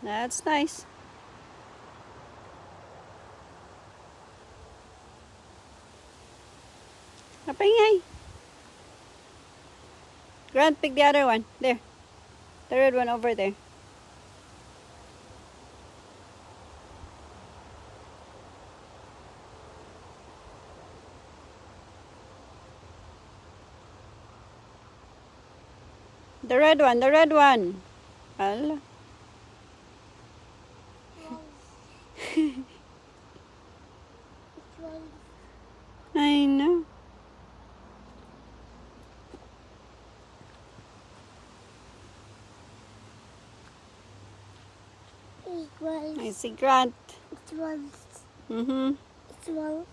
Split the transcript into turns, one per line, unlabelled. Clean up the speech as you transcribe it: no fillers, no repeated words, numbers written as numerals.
That's nice. Kapingay. Grant, pick the other one. There. The red one over there. The red one, the red one. Ala. I know. I see Grant.
It was.
Mm-hmm.
It was.